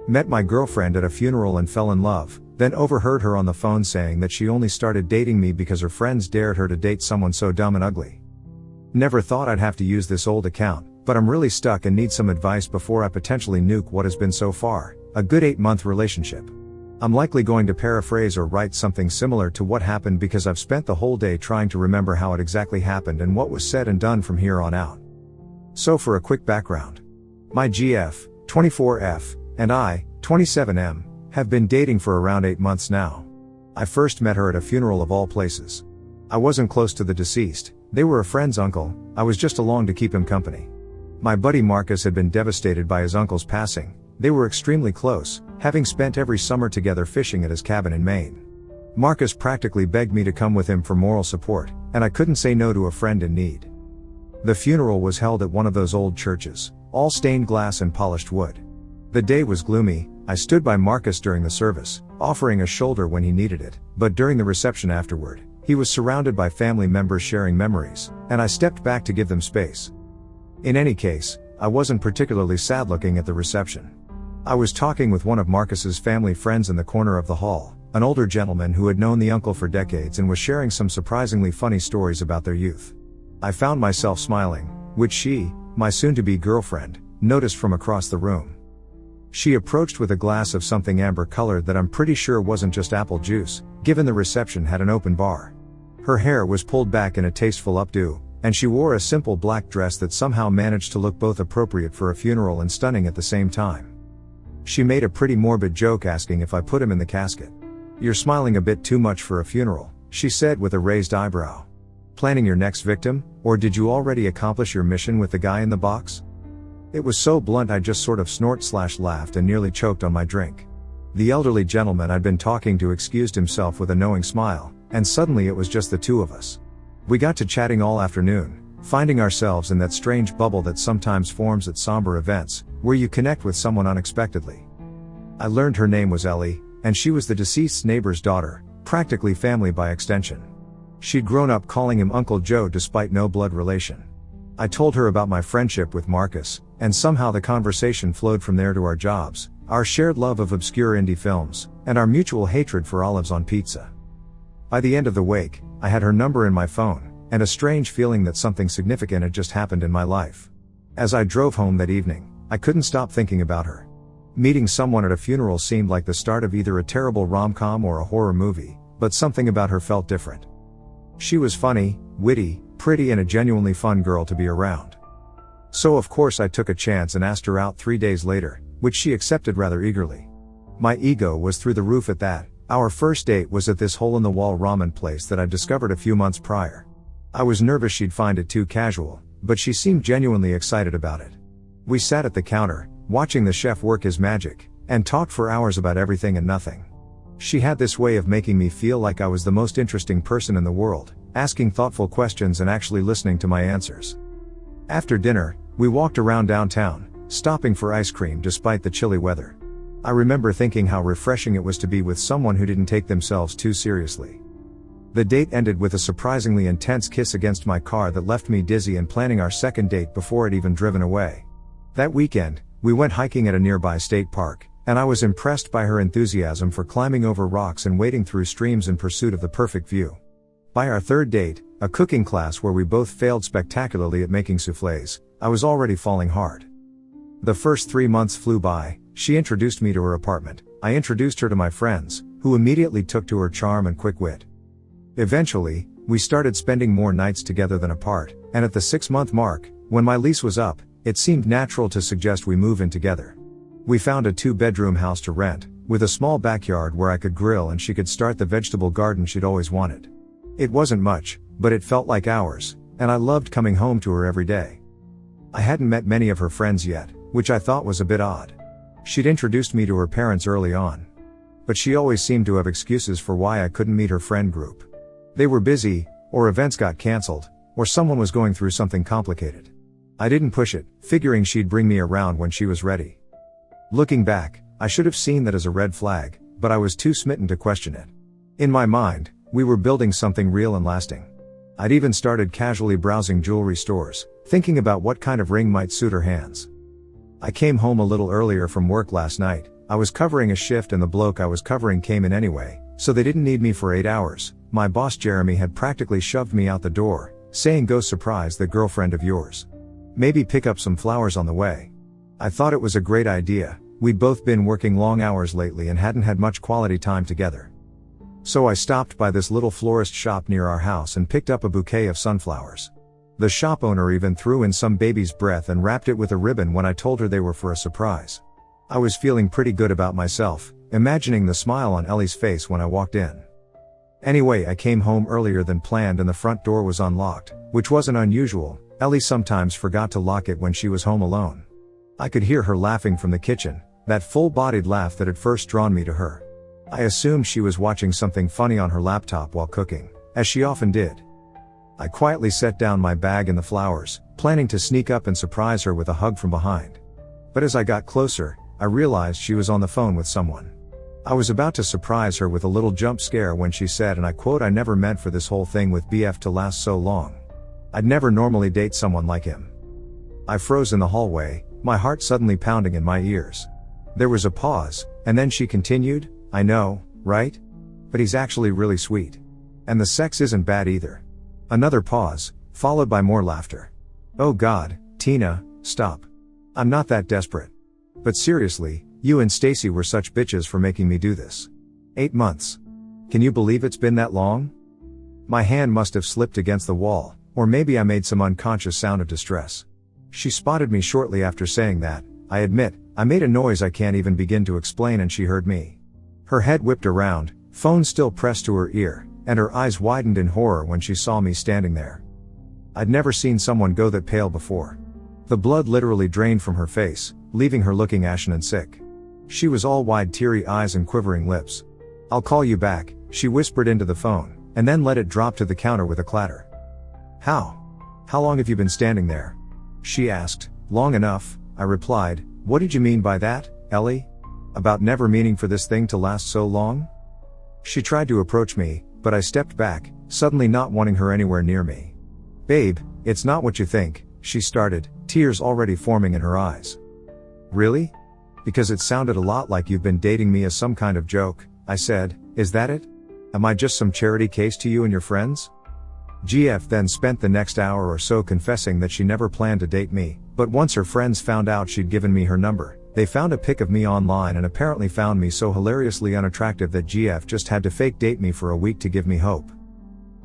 Met my girlfriend at a funeral and fell in love, then overheard her on the phone saying that she only started dating me because her friends dared her to date someone so dumb and ugly. Never thought I'd have to use this old account, but I'm really stuck and need some advice before I potentially nuke what has been so far a good 8-month relationship. I'm likely going to paraphrase or write something similar to what happened because I've spent the whole day trying to remember how it exactly happened and what was said and done from here on out. So for a quick background. My GF, 24F, and I, 27M, have been dating for around 8 months now. I first met her at a funeral of all places. I wasn't close to the deceased, they were a friend's uncle, I was just along to keep him company. My buddy Marcus had been devastated by his uncle's passing. They were extremely close, having spent every summer together fishing at his cabin in Maine. Marcus practically begged me to come with him for moral support, and I couldn't say no to a friend in need. The funeral was held at one of those old churches, all stained glass and polished wood. The day was gloomy. I stood by Marcus during the service, offering a shoulder when he needed it, but during the reception afterward, he was surrounded by family members sharing memories, and I stepped back to give them space. In any case, I wasn't particularly sad looking at the reception. I was talking with one of Marcus's family friends in the corner of the hall, an older gentleman who had known the uncle for decades and was sharing some surprisingly funny stories about their youth. I found myself smiling, which she, my soon-to-be girlfriend, noticed from across the room. She approached with a glass of something amber-colored that I'm pretty sure wasn't just apple juice, given the reception had an open bar. Her hair was pulled back in a tasteful updo, and she wore a simple black dress that somehow managed to look both appropriate for a funeral and stunning at the same time. She made a pretty morbid joke asking if I put him in the casket. "You're smiling a bit too much for a funeral," she said with a raised eyebrow. "Planning your next victim, or did you already accomplish your mission with the guy in the box?" It was so blunt I just sort of snort/laughed and nearly choked on my drink. The elderly gentleman I'd been talking to excused himself with a knowing smile, and suddenly it was just the two of us. We got to chatting all afternoon, finding ourselves in that strange bubble that sometimes forms at somber events, where you connect with someone unexpectedly. I learned her name was Ellie, and she was the deceased's neighbor's daughter, practically family by extension. She'd grown up calling him Uncle Joe despite no blood relation. I told her about my friendship with Marcus, and somehow the conversation flowed from there to our jobs, our shared love of obscure indie films, and our mutual hatred for olives on pizza. By the end of the wake, I had her number in my phone, and a strange feeling that something significant had just happened in my life. As I drove home that evening, I couldn't stop thinking about her. Meeting someone at a funeral seemed like the start of either a terrible rom-com or a horror movie, but something about her felt different. She was funny, witty, pretty, and a genuinely fun girl to be around. So of course I took a chance and asked her out 3 days later, which she accepted rather eagerly. My ego was through the roof at that. Our first date was at this hole-in-the-wall ramen place that I'd discovered a few months prior. I was nervous she'd find it too casual, but she seemed genuinely excited about it. We sat at the counter, watching the chef work his magic, and talked for hours about everything and nothing. She had this way of making me feel like I was the most interesting person in the world, asking thoughtful questions and actually listening to my answers. After dinner, we walked around downtown, stopping for ice cream despite the chilly weather. I remember thinking how refreshing it was to be with someone who didn't take themselves too seriously. The date ended with a surprisingly intense kiss against my car that left me dizzy and planning our second date before I'd even driven away. That weekend, we went hiking at a nearby state park, and I was impressed by her enthusiasm for climbing over rocks and wading through streams in pursuit of the perfect view. By our third date, a cooking class where we both failed spectacularly at making soufflés, I was already falling hard. The first 3 months flew by. She introduced me to her apartment, I introduced her to my friends, who immediately took to her charm and quick wit. Eventually, we started spending more nights together than apart, and at the 6-month mark, when my lease was up, it seemed natural to suggest we move in together. We found a 2-bedroom house to rent, with a small backyard where I could grill and she could start the vegetable garden she'd always wanted. It wasn't much, but it felt like hours, and I loved coming home to her every day. I hadn't met many of her friends yet, which I thought was a bit odd. She'd introduced me to her parents early on. But she always seemed to have excuses for why I couldn't meet her friend group. They were busy, or events got cancelled, or someone was going through something complicated. I didn't push it, figuring she'd bring me around when she was ready. Looking back, I should have seen that as a red flag, but I was too smitten to question it. In my mind, we were building something real and lasting. I'd even started casually browsing jewelry stores, thinking about what kind of ring might suit her hands. I came home a little earlier from work last night, I was covering a shift and the bloke I was covering came in anyway, so they didn't need me for 8 hours. My boss Jeremy had practically shoved me out the door, saying go surprise the girlfriend of yours. Maybe pick up some flowers on the way. I thought it was a great idea. We'd both been working long hours lately and hadn't had much quality time together. So I stopped by this little florist shop near our house and picked up a bouquet of sunflowers. The shop owner even threw in some baby's breath and wrapped it with a ribbon when I told her they were for a surprise. I was feeling pretty good about myself, imagining the smile on Ellie's face when I walked in. Anyway, I came home earlier than planned and the front door was unlocked, which wasn't unusual. Ellie sometimes forgot to lock it when she was home alone. I could hear her laughing from the kitchen, that full-bodied laugh that had first drawn me to her. I assumed she was watching something funny on her laptop while cooking, as she often did. I quietly set down my bag and the flowers, planning to sneak up and surprise her with a hug from behind. But as I got closer, I realized she was on the phone with someone. I was about to surprise her with a little jump scare when she said, and I quote, "I never meant for this whole thing with BF to last so long. I'd never normally date someone like him." I froze in the hallway, my heart suddenly pounding in my ears. There was a pause, and then she continued, "I know, right? But he's actually really sweet. And the sex isn't bad either." Another pause, followed by more laughter. "Oh God, Tina, stop. I'm not that desperate. But seriously, you and Stacy were such bitches for making me do this. 8 months. Can you believe it's been that long?" My hand must have slipped against the wall, or maybe I made some unconscious sound of distress. She spotted me shortly after saying that. I admit, I made a noise I can't even begin to explain, and she heard me. Her head whipped around, phone still pressed to her ear, and her eyes widened in horror when she saw me standing there. I'd never seen someone go that pale before. The blood literally drained from her face, leaving her looking ashen and sick. She was all wide, teary eyes and quivering lips. "I'll call you back," she whispered into the phone, and then let it drop to the counter with a clatter. How long have you been standing there?" she asked. "Long enough," I replied. "What did you mean by that, Ellie? About never meaning for this thing to last so long?" She tried to approach me, but I stepped back, suddenly not wanting her anywhere near me. "Babe, it's not what you think," she started, tears already forming in her eyes. "Really? Because it sounded a lot like you've been dating me as some kind of joke," I said. "Is that it? Am I just some charity case to you and your friends?" GF then spent the next hour or so confessing that she never planned to date me, but once her friends found out she'd given me her number, they found a pic of me online and apparently found me so hilariously unattractive that GF just had to fake date me for a week to give me hope.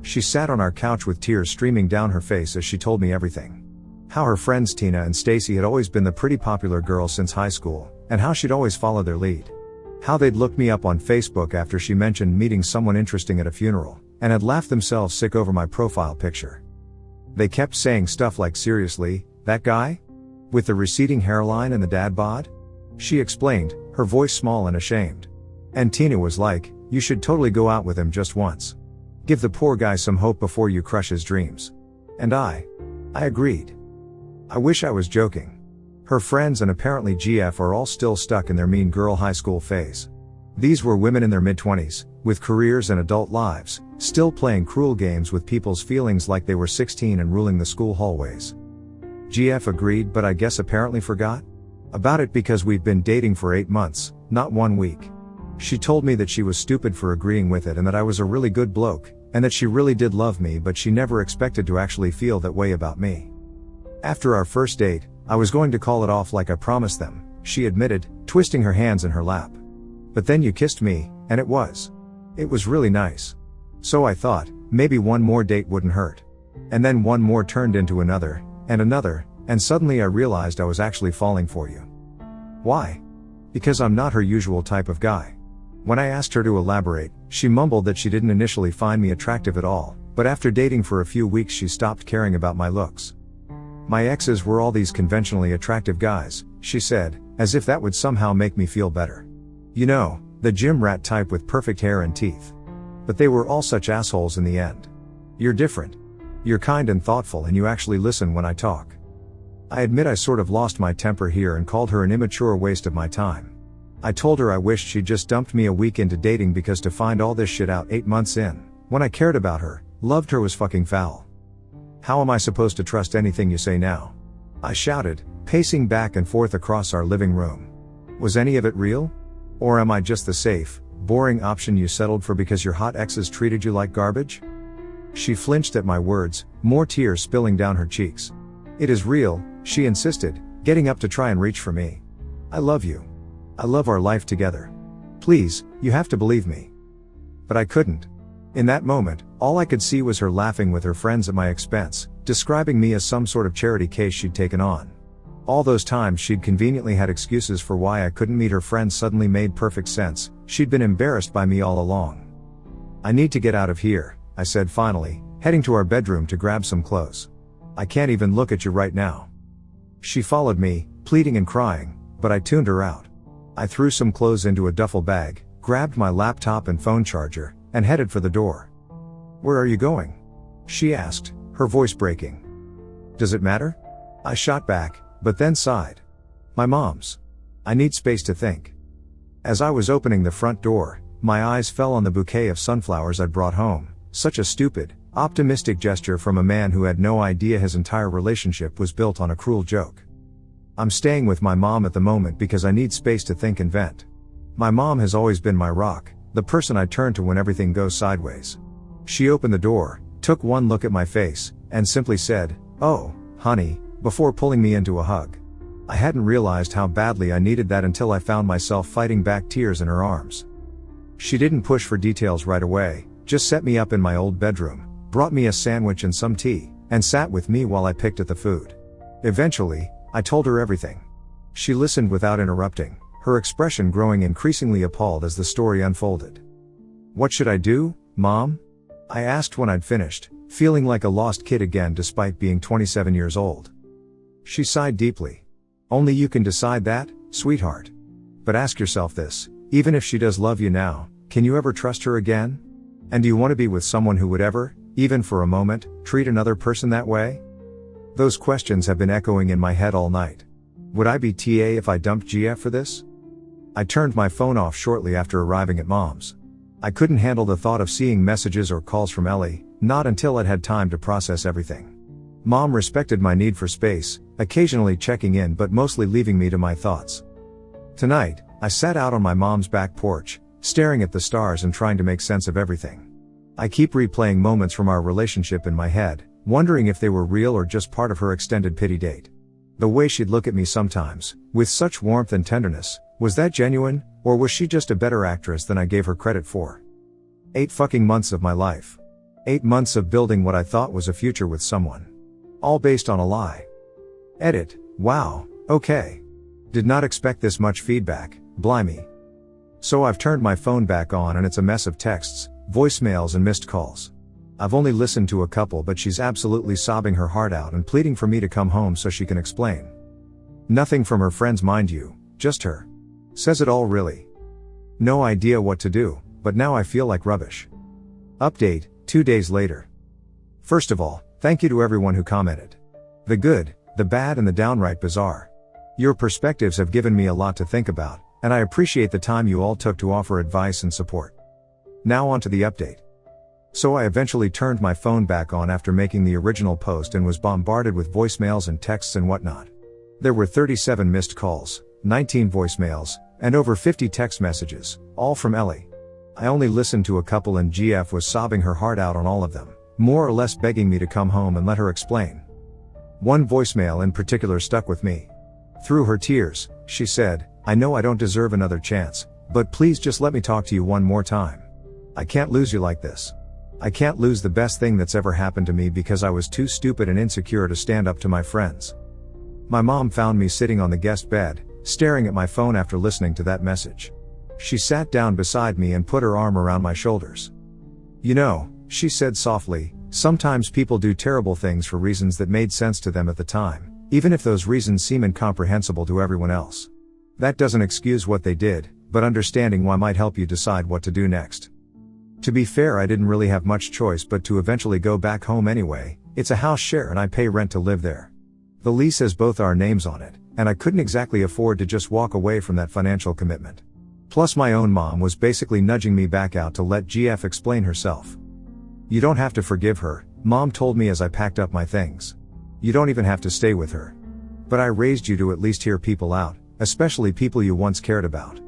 She sat on our couch with tears streaming down her face as she told me everything. How her friends Tina and Stacy had always been the pretty popular girls since high school, and how she'd always followed their lead. How they'd looked me up on Facebook after she mentioned meeting someone interesting at a funeral, and had laughed themselves sick over my profile picture. They kept saying stuff like, "Seriously, that guy? With the receding hairline and the dad bod?" She explained, her voice small and ashamed. And Tina was like, "You should totally go out with him just once. Give the poor guy some hope before you crush his dreams." And I agreed. I wish I was joking. Her friends and apparently GF are all still stuck in their mean girl high school phase. These were women in their mid-20s, with careers and adult lives, still playing cruel games with people's feelings like they were 16 and ruling the school hallways. GF agreed, but I guess apparently forgot about it because we'd been dating for 8 months, not 1 week. She told me that she was stupid for agreeing with it and that I was a really good bloke, and that she really did love me, but she never expected to actually feel that way about me. After our first date, I was going to call it off like I promised them, she admitted, twisting her hands in her lap. But then you kissed me, and it was really nice. So I thought, maybe one more date wouldn't hurt. And then one more turned into another, and suddenly I realized I was actually falling for you. Why? Because I'm not her usual type of guy. When I asked her to elaborate, she mumbled that she didn't initially find me attractive at all, but after dating for a few weeks she stopped caring about my looks. My exes were all these conventionally attractive guys, she said, as if that would somehow make me feel better. You know, the gym rat type with perfect hair and teeth. But they were all such assholes in the end. You're different. You're kind and thoughtful, and you actually listen when I talk. I admit I sort of lost my temper here and called her an immature waste of my time. I told her I wished she'd just dumped me a week into dating, because to find all this shit out 8 months in, when I cared about her, loved her, was fucking foul. How am I supposed to trust anything you say now? I shouted, pacing back and forth across our living room. Was any of it real? Or am I just the safe, boring option you settled for because your hot exes treated you like garbage? She flinched at my words, more tears spilling down her cheeks. It is real, she insisted, getting up to try and reach for me. I love you. I love our life together. Please, you have to believe me. But I couldn't. In that moment, all I could see was her laughing with her friends at my expense, describing me as some sort of charity case she'd taken on. All those times she'd conveniently had excuses for why I couldn't meet her friends suddenly made perfect sense. She'd been embarrassed by me all along. I need to get out of here, I said finally, heading to our bedroom to grab some clothes. I can't even look at you right now. She followed me, pleading and crying, but I tuned her out. I threw some clothes into a duffel bag, grabbed my laptop and phone charger, and headed for the door. Where are you going? She asked, her voice breaking. Does it matter? I shot back, but then sighed. My mom's. I need space to think. As I was opening the front door, my eyes fell on the bouquet of sunflowers I'd brought home. Such a stupid, optimistic gesture from a man who had no idea his entire relationship was built on a cruel joke. I'm staying with my mom at the moment because I need space to think and vent. My mom has always been my rock, the person I turn to when everything goes sideways. She opened the door, took one look at my face, and simply said, "Oh, honey," before pulling me into a hug. I hadn't realized how badly I needed that until I found myself fighting back tears in her arms. She didn't push for details right away, just set me up in my old bedroom, brought me a sandwich and some tea, and sat with me while I picked at the food. Eventually, I told her everything. She listened without interrupting, her expression growing increasingly appalled as the story unfolded. What should I do, Mom? I asked when I'd finished, feeling like a lost kid again despite being 27 years old. She sighed deeply. Only you can decide that, sweetheart. But ask yourself this, even if she does love you now, can you ever trust her again? And do you want to be with someone who would ever, even for a moment, treat another person that way? Those questions have been echoing in my head all night. Would I be TA if I dumped GF for this? I turned my phone off shortly after arriving at Mom's. I couldn't handle the thought of seeing messages or calls from Ellie, not until I'd had time to process everything. Mom respected my need for space, occasionally checking in but mostly leaving me to my thoughts. Tonight, I sat out on my mom's back porch, staring at the stars and trying to make sense of everything. I keep replaying moments from our relationship in my head, wondering if they were real or just part of her extended pity date. The way she'd look at me sometimes, with such warmth and tenderness, was that genuine, or was she just a better actress than I gave her credit for? 8 fucking months of my life. 8 months of building what I thought was a future with someone. All based on a lie. Edit. Wow, okay. Did not expect this much feedback, blimey. So I've turned my phone back on and it's a mess of texts, voicemails and missed calls. I've only listened to a couple but she's absolutely sobbing her heart out and pleading for me to come home so she can explain. Nothing from her friends mind you, just her. Says it all really. No idea what to do, but now I feel like rubbish. Update, 2 days later. First of all, thank you to everyone who commented. The good, the bad and the downright bizarre. Your perspectives have given me a lot to think about, and I appreciate the time you all took to offer advice and support. Now on to the update. So I eventually turned my phone back on after making the original post and was bombarded with voicemails and texts and whatnot. There were 37 missed calls, 19 voicemails, and over 50 text messages, all from Ellie. I only listened to a couple and GF was sobbing her heart out on all of them, more or less begging me to come home and let her explain. One voicemail in particular stuck with me. Through her tears, she said, "I know I don't deserve another chance, but please just let me talk to you one more time. I can't lose you like this. I can't lose the best thing that's ever happened to me because I was too stupid and insecure to stand up to my friends." My mom found me sitting on the guest bed, staring at my phone after listening to that message. She sat down beside me and put her arm around my shoulders. "You know," she said softly, "sometimes people do terrible things for reasons that made sense to them at the time, even if those reasons seem incomprehensible to everyone else. That doesn't excuse what they did, but understanding why might help you decide what to do next." To be fair, I didn't really have much choice but to eventually go back home anyway. It's a house share and I pay rent to live there. The lease has both our names on it, and I couldn't exactly afford to just walk away from that financial commitment. Plus my own mom was basically nudging me back out to let GF explain herself. "You don't have to forgive her," Mom told me as I packed up my things. "You don't even have to stay with her. But I raised you to at least hear people out, especially people you once cared about.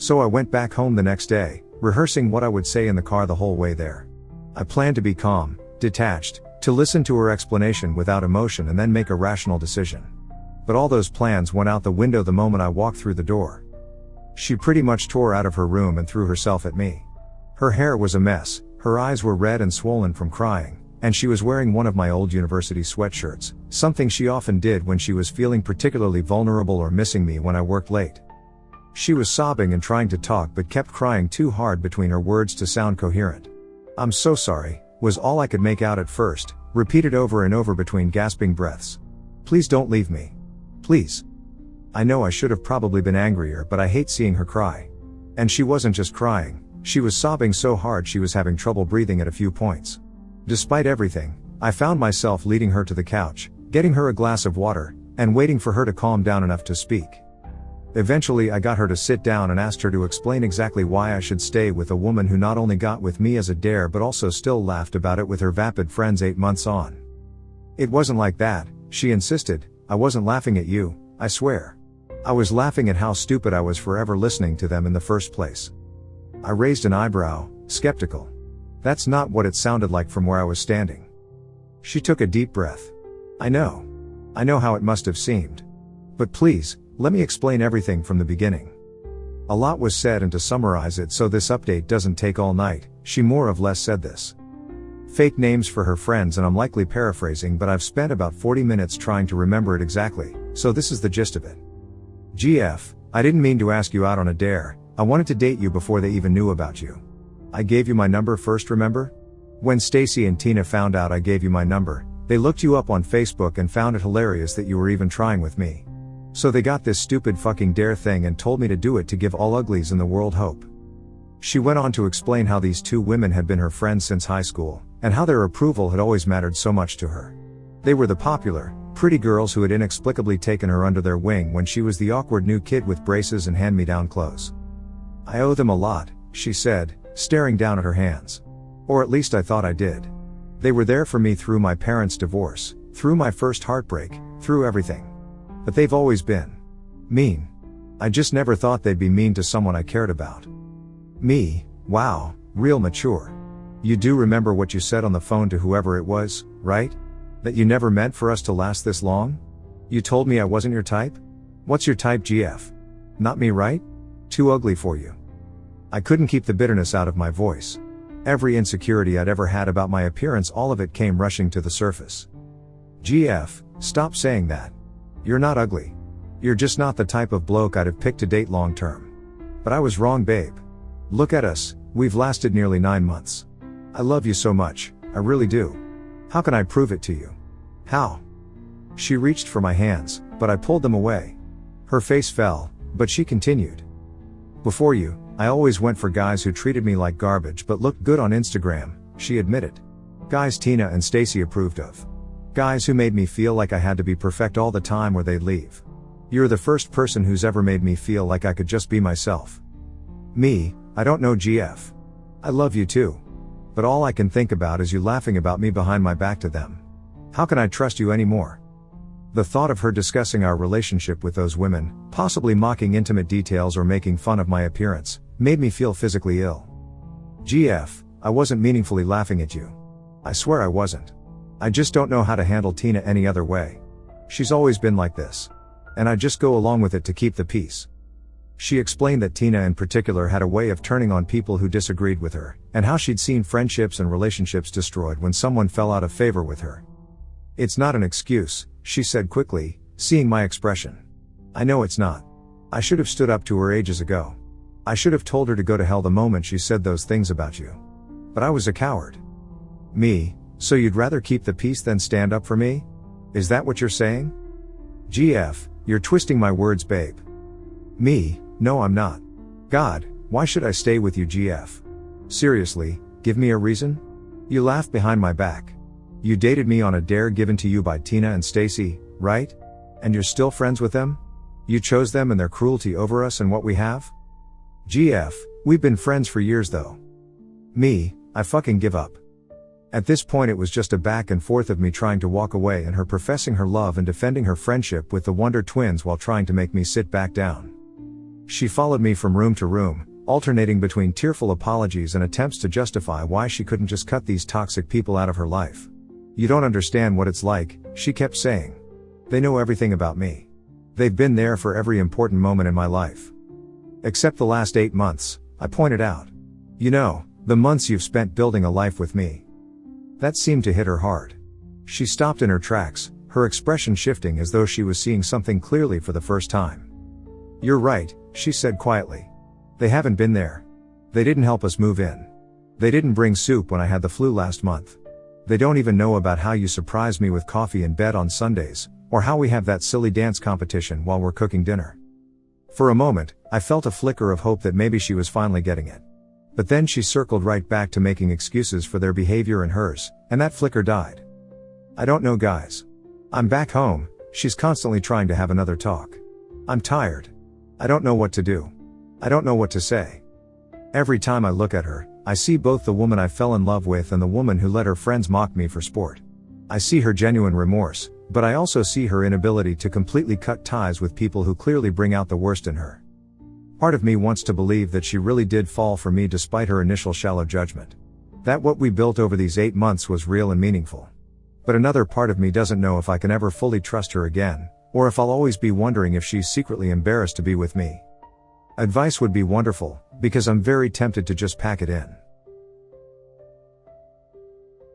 So I went back home the next day, rehearsing what I would say in the car the whole way there. I planned to be calm, detached, to listen to her explanation without emotion and then make a rational decision. But all those plans went out the window the moment I walked through the door. She pretty much tore out of her room and threw herself at me. Her hair was a mess, her eyes were red and swollen from crying, and she was wearing one of my old university sweatshirts, something she often did when she was feeling particularly vulnerable or missing me when I worked late. She was sobbing and trying to talk but kept crying too hard between her words to sound coherent. "I'm so sorry," was all I could make out at first, repeated over and over between gasping breaths. "Please don't leave me. Please." I know I should have probably been angrier, but I hate seeing her cry. And she wasn't just crying, she was sobbing so hard she was having trouble breathing at a few points. Despite everything, I found myself leading her to the couch, getting her a glass of water, and waiting for her to calm down enough to speak. Eventually I got her to sit down and asked her to explain exactly why I should stay with a woman who not only got with me as a dare but also still laughed about it with her vapid friends 8 months on. "It wasn't like that," she insisted. "I wasn't laughing at you, I swear. I was laughing at how stupid I was for ever listening to them in the first place." I raised an eyebrow, skeptical. That's not what it sounded like from where I was standing. She took a deep breath. I know how it must have seemed. But please, let me explain everything from the beginning." A lot was said, and to summarize it so this update doesn't take all night, she more or less said this. Fake names for her friends, and I'm likely paraphrasing, but I've spent about 40 minutes trying to remember it exactly, so this is the gist of it. "GF, I didn't mean to ask you out on a dare, I wanted to date you before they even knew about you. I gave you my number first, remember? When Stacy and Tina found out I gave you my number, they looked you up on Facebook and found it hilarious that you were even trying with me. So they got this stupid fucking dare thing and told me to do it to give all uglies in the world hope." She went on to explain how these two women had been her friends since high school, and how their approval had always mattered so much to her. They were the popular, pretty girls who had inexplicably taken her under their wing when she was the awkward new kid with braces and hand-me-down clothes. "I owe them a lot," she said, staring down at her hands. "Or at least I thought I did. They were there for me through my parents' divorce, through my first heartbreak, through everything. But they've always been mean. I just never thought they'd be mean to someone I cared about." Me, wow, real mature. "You do remember what you said on the phone to whoever it was, right? That you never meant for us to last this long? You told me I wasn't your type? What's your type, GF? Not me, right? Too ugly for you." I couldn't keep the bitterness out of my voice. Every insecurity I'd ever had about my appearance, all of it came rushing to the surface. "GF, stop saying that. You're not ugly. You're just not the type of bloke I'd have picked to date long term. But I was wrong, babe. Look at us, we've lasted nearly 9 months. I love you so much, I really do. How can I prove it to you? How?" She reached for my hands, but I pulled them away. Her face fell, but she continued. "Before you, I always went for guys who treated me like garbage but looked good on Instagram," she admitted. "Guys Tina and Stacy approved of. Guys who made me feel like I had to be perfect all the time or they'd leave. You're the first person who's ever made me feel like I could just be myself." Me, I don't know, GF. I love you too. But all I can think about is you laughing about me behind my back to them. How can I trust you anymore? The thought of her discussing our relationship with those women, possibly mocking intimate details or making fun of my appearance, made me feel physically ill. "GF, I wasn't meaningfully laughing at you. I swear I wasn't. I just don't know how to handle Tina any other way. She's always been like this. And I just go along with it to keep the peace." She explained that Tina in particular had a way of turning on people who disagreed with her, and how she'd seen friendships and relationships destroyed when someone fell out of favor with her. "It's not an excuse," she said quickly, seeing my expression. "I know it's not. I should have stood up to her ages ago. I should have told her to go to hell the moment she said those things about you. But I was a coward." Me, so you'd rather keep the peace than stand up for me? Is that what you're saying? GF, you're twisting my words, babe. Me, no I'm not. God, why should I stay with you, GF? Seriously, give me a reason? You laughed behind my back. You dated me on a dare given to you by Tina and Stacy, right? And you're still friends with them? You chose them and their cruelty over us and what we have? GF, we've been friends for years though. Me, I fucking give up. At this point it was just a back and forth of me trying to walk away and her professing her love and defending her friendship with the Wonder Twins while trying to make me sit back down. She followed me from room to room, alternating between tearful apologies and attempts to justify why she couldn't just cut these toxic people out of her life. "You don't understand what it's like," she kept saying. "They know everything about me. They've been there for every important moment in my life. Except the last 8 months," I pointed out. "You know, the months you've spent building a life with me." That seemed to hit her hard. She stopped in her tracks, her expression shifting as though she was seeing something clearly for the first time. "You're right," she said quietly. "They haven't been there. They didn't help us move in. They didn't bring soup when I had the flu last month. They don't even know about how you surprise me with coffee in bed on Sundays, or how we have that silly dance competition while we're cooking dinner." For a moment, I felt a flicker of hope that maybe she was finally getting it. But then she circled right back to making excuses for their behavior and hers, and that flicker died. "I don't know, guys. I'm back home, she's constantly trying to have another talk. I'm tired. I don't know what to do. I don't know what to say. Every time I look at her, I see both the woman I fell in love with and the woman who let her friends mock me for sport. I see her genuine remorse, but I also see her inability to completely cut ties with people who clearly bring out the worst in her. Part of me wants to believe that she really did fall for me despite her initial shallow judgment. That what we built over these 8 months was real and meaningful. But another part of me doesn't know if I can ever fully trust her again, or if I'll always be wondering if she's secretly embarrassed to be with me. Advice would be wonderful, because I'm very tempted to just pack it in.